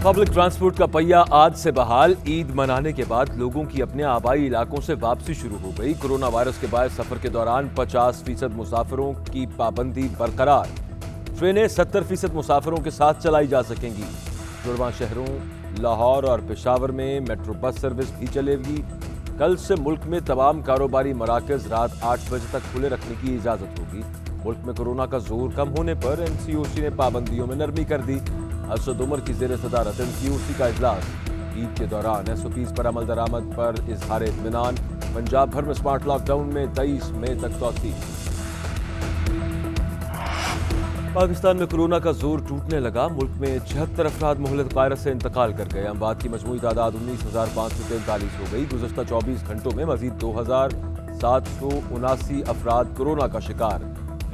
Public transport का पहिया आज से बहाल। ईद मनाने के बाद लोगों की अपने आबाई इलाकों से वापसी शुरू हो गई। कोरोना वायरस के बाद सफर के दौरान 50% मुसाफिरों की पाबंदी बरकरार। ट्रेनें 70% मुसाफिरों के साथ चलाई जा सकेंगी। जुड़वां शहरों लाहौर और पेशावर में मेट्रो बस सर्विस भी चलेगी। कल से मुल्क में तमाम कारोबारी मराकज रात 8 बजे तक खुले रखने की इजाजत होगी। मुल्क में कोरोना का जोर कम होने पर NCOC ने पाबंदियों में नरमी कर दी। असद उमर की जेर सदारत NCOC का इजलास। ईद के दौरान SOPs पर अमल दरामद पर इजहार इत्मीनान। पंजाब भर में स्मार्ट लॉकडाउन में 23 मई तक तौसीक। पाकिस्तान में कोरोना का जोर टूटने लगा। मुल्क में 76 अफराद मुहलक वायरस से इंतकाल कर गए। अमवात की मजमूई तादाद 19,543 हो गई। गुज़श्ता 24 घंटों में मजीद 2,779 अफराद कोरोना का शिकार।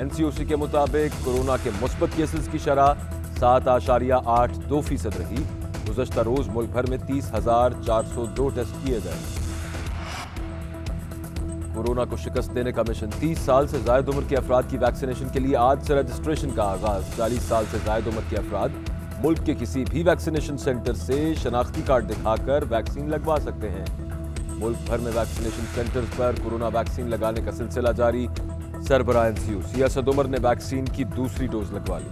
NCOC के मुताबिक कोरोना के मुस्बत केसेस की शरह 7.82% रही। गुज़श्ता रोज मुल्क भर में 30,402 टेस्ट किए गए। कोरोना को शिकस्त देने का मिशन। 30 साल से जायद उम्र के अफराद की वैक्सीनेशन के लिए आज से रजिस्ट्रेशन का आगाज। 40 साल से जायद उम्र के अफराद मुल्क के किसी भी वैक्सीनेशन सेंटर से शनाख्ती कार्ड दिखाकर वैक्सीन लगवा सकते हैं। मुल्क भर में वैक्सीनेशन सेंटर्स पर कोरोना वैक्सीन लगाने का सिलसिला जारी। सरबराह NCOC असद उमर ने वैक्सीन की दूसरी डोज लगवा ली।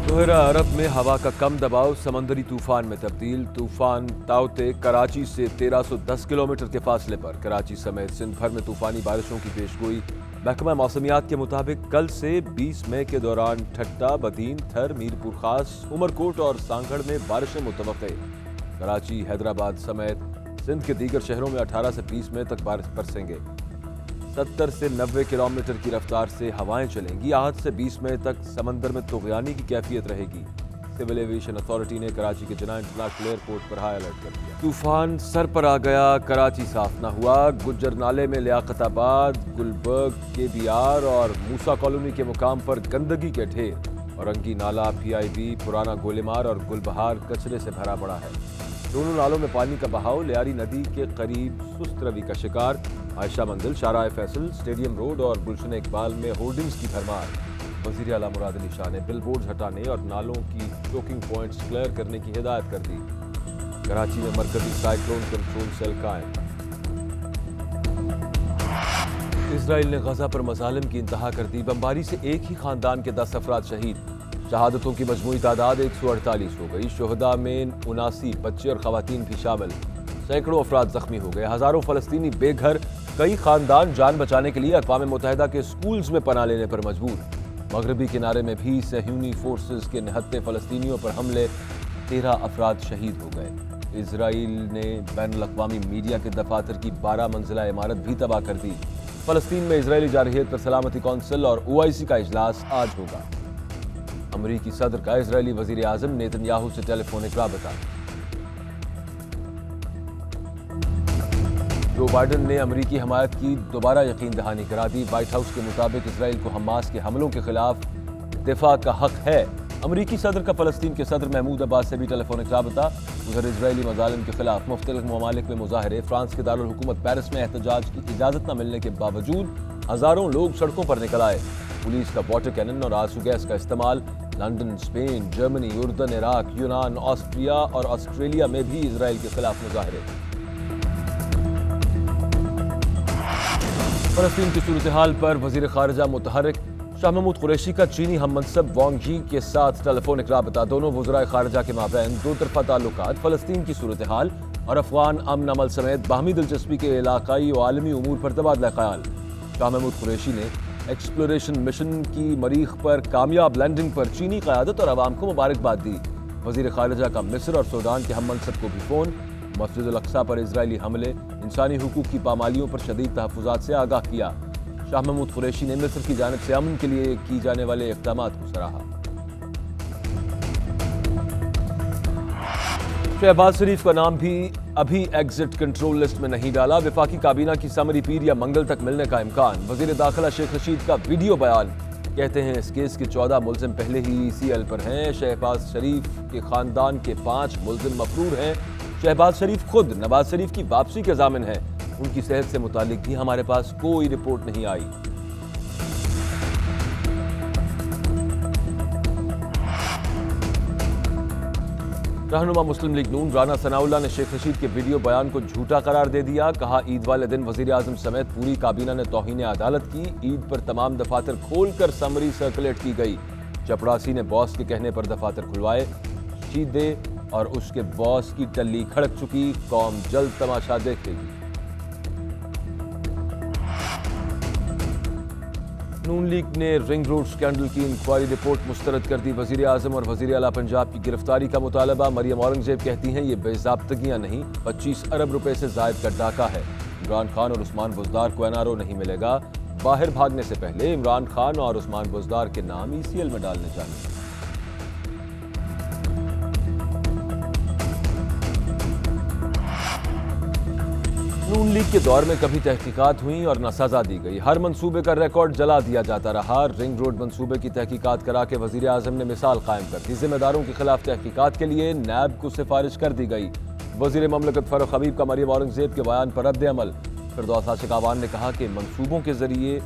दोहरा अरब में हवा का कम दबाव समंदरी तूफान में तब्दील। तूफान ताउते कराची से 1310 किलोमीटर के फासले पर। कराची समेत सिंध भर में तूफानी बारिशों की पेशगोई। महकमा मौसमियात के मुताबिक कल से 20 मई के दौरान ठट्टा, बदीन, थर, मीरपुर खास, उमरकोट और सांगड़ में बारिशें मुतवक्के। कराची, हैदराबाद समेत सिंध के दीगर शहरों में 18 से 20 मई तक बारिश बरसेंगे। 70 से 90 किलोमीटर की रफ्तार से हवाएं चलेंगी। आज से 20 मई तक समंदर में तुग़यानी की कैफियत रहेगी। सिविल एविएशन अथॉरिटी ने कराची के जिन्ना इंटरनेशनल एयरपोर्ट पर हाई अलर्ट कर दिया। तूफान सर पर आ गया, कराची साफ न हुआ। गुज्जर नाले में लियाकताबाद, गुलबर्ग, KBR और मूसा कॉलोनी के मुकाम पर गंदगी के ढेर। औरंगी नाला, PIB, पुराना गोलेमार और गुलबहार कचरे से भरा पड़ा है। दोनों नालों में पानी का बहाव। लियारी नदी के करीब सुस्त रवि का शिकार। आयशा मंजिल, शाहराह फैसल, स्टेडियम रोड और गुलशन इकबाल में होर्डिंग्स की भरमार। वज़ीर आला मुराद अली शाह ने बिलबोर्ड हटाने और नालों की चोकिंग पॉइंट्स क्लियर करने की हिदायत कर दी। कराची में मरकजी साइक्लोन कंट्रोल सेल कायम। इजराइल ने गजा पर मजालिम की इंतहा कर दी। बमबारी से एक ही खानदान के 10 अफराद शहीद। शहादतों की मजमूई तादाद 148 हो गई। शोहदा में 79 बच्चे और खवातीन भी शामिल। सैकड़ों अफराद जख्मी हो गए। हजारों फलस्तीनी बेघर। कई खानदान जान बचाने के लिए अक़वाम मुत्तहिदा के स्कूल्स में पनाह लेने पर मजबूर। मगरबी किनारे में भी सहयूनी फोर्सेस के निहत्ते फलस्तीनियों पर हमले। 13 अफराद शहीद हो गए। इजराइल ने बैनुल-अक़वामी मीडिया के दफातर की 12 मंजिला इमारत भी तबाह कर दी। फलस्तीन में इजरायली जारहियत पर सलामती कौंसिल और OIC का इजलास आज होगा। अमरीकी सदर का इजरायली वजीर आजम नेतन्याहू से टेलीफोनिक राबता। जो बाइडन ने अमरीकी हमायत की दोबारा यकीन दहानी करा दी। व्हाइट हाउस के मुताबिक इजराइल को हमास के हमलों के खिलाफ दिफा का हक है। अमरीकी सदर का फलस्तीन के सदर महमूद अब्बास से भी टेलीफोनिक राबता। उधर इजरायली मजालिम के खिलाफ मुख्तलिफ ममालिक में मुजाहरे। फ्रांस के दारुल हुकूमत पेरिस में एहतजाज की इजाजत न मिलने के बावजूद हजारों लोग सड़कों पर निकल आए। पुलिस का वाटर कैनन और आंसू गैस का इस्तेमाल। लंदन, स्पेन, जर्मनी, उर्दन, इराक, यूनान, ऑस्ट्रिया और ऑस्ट्रेलिया में भी इजराइल के खिलाफ मुजाहरे। फलस्तीन की सूरत हाल पर वजीर खारजा मुतहर्रिक शाह महमूद कुरैशी का चीनी हम मनसब वांग यी के साथ टेलीफोनिक राबता। दोनों वज़राए खारजा के माबैन दो तरफा ताल्लुकात, फलस्तीन की सूरत हाल और अफगान अमन अमल समेत बाहमी दिलचस्पी के इलाकाई और आलमी उमूर पर तबादला ख्याल। शाह महमूद कुरैशी ने एक्सप्लोरेशन मिशन की मरीख पर कामयाब लैंडिंग पर चीनी क़यादत और अवाम को मुबारकबाद दी। वज़ीर खारजा का मिस्र और सूडान के हम मनसब को भी फ़ोन। मस्जिद अल अक्सा पर इजरायली हमले, इंसानी हुकूक की पामालियों पर शदीद तहफ़्फ़ुज़ात से आगाह किया। शाह महमूद कुरैशी ने मिस्र की जानिब से अमन के लिए की जाने वाले इक़दामात को सराहा। शहबाज शरीफ का नाम भी अभी एग्जिट कंट्रोल लिस्ट में नहीं डाला। वफाकी काबीना की समरी पीर या मंगल तक मिलने का इम्कान। वज़ीर दाखिला शेख रशीद का वीडियो बयान। कहते हैं इस केस के 14 मुल्जिम पहले ही ECL पर हैं। शहबाज शरीफ के खानदान के 5 मुल्जिम मफरूर हैं। शहबाज शरीफ खुद नवाज शरीफ की वापसी के ज़ामिन है। उनकी सेहत से मुतालिक भी हमारे पास कोई रिपोर्ट नहीं आई। रहनुमा मुस्लिम लीग नून राना सनाउल्लाह ने शेख रशीद के वीडियो बयान को झूठा करार दे दिया। कहा, ईद वाले दिन वजीर आजम समेत पूरी काबीना ने तौहीन अदालत की। ईद पर तमाम दफातर खोलकर समरी सर्कुलेट की गई। चपड़ासी ने बॉस के कहने पर दफातर खुलवाए। शीदे और उसके बॉस की टल्ली खड़क चुकी। कौम जल्द तमाशा देखेगी। नून लीग ने रिंग रोड स्कैंडल की इंक्वायरी रिपोर्ट मुस्तरद कर दी। वजीर आजम और वजीर आला पंजाब की गिरफ्तारी का मुतालबा। मरियम औरंगजेब कहती हैं, ये बेजाब्तगियां नहीं, 25 अरब रुपए से जायद का डाका है। इमरान खान और उस्मान बुज़दार को एनआरओ नहीं मिलेगा। बाहर भागने से पहले इमरान खान और उस्मान बुज़दार के नाम ईसीएल में डालने चाहिए। नून लीग के दौर में कभी तहकीकात हुई और न सजा दी गई। हर मंसूबे का रिकॉर्ड जला दिया जाता रहा। रिंग रोड मंसूबे की तहकीकात करा के वजीर आजम ने मिसाल कायम कर दी। जिम्मेदारों के खिलाफ तहकीकात के लिए नैब को सिफारिश कर दी गई। वजीर ममलकत फारूक हबीब का मरियम औरंगजेब के बयान पर रद्द अमल। फिरदौस आशिक आवान ने कहा कि मंसूबों के जरिए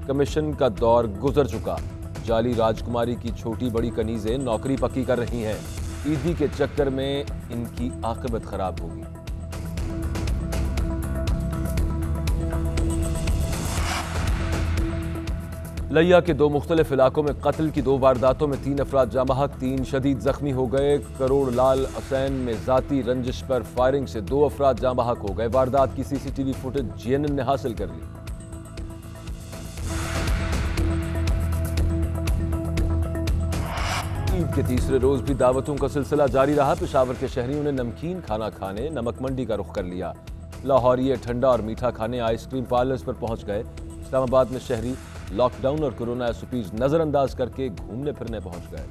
कमीशन का दौर गुजर चुका। जाली राजकुमारी की छोटी बड़ी कनीजें नौकरी पक्की कर रही हैं। ईदी के चक्कर में इनकी आकबत खराब होगी। लिया के दो मुख्तलिफ इलाकों में कत्ल की 2 वारदातों में 3 अफराद जामहक, 3 शदीद जख्मी हो गए। करोड़ लाल हुसैन में जाती रंजिश पर फायरिंग से 2 अफराद जामहक हो गए। वारदात की सीसीटीवी फुटेज जीएनएन ने हासिल कर ली। ईद के तीसरे रोज भी दावतों का सिलसिला जारी रहा। पेशावर के शहरियों ने नमकीन खाना खाने नमक मंडी का रुख कर लिया। लाहौरिये ठंडा और मीठा खाने आइसक्रीम पार्लर्स पर पहुंच गए। इस्लामाबाद में शहरी लॉकडाउन और कोरोना एसओपीज नजरअंदाज करके घूमने फिरने पहुंच गए।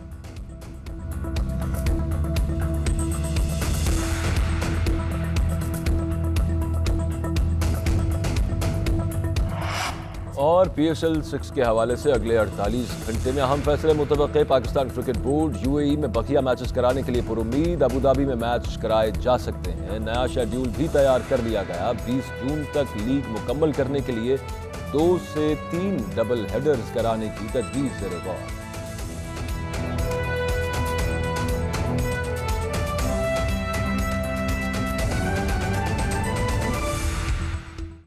और PSL 6 के हवाले से अगले 48 घंटे में अहम फैसले मुतवक्के। पाकिस्तान क्रिकेट बोर्ड UAE में बकिया मैचेस कराने के लिए पुरुम्मीद। अबू धाबी में मैच कराए जा सकते हैं। नया शेड्यूल भी तैयार कर लिया गया। 20 जून तक लीग मुकम्मल करने के लिए 2 से 3 डबल हेडर्स कराने की तजवीज़ ज़ेर गौर।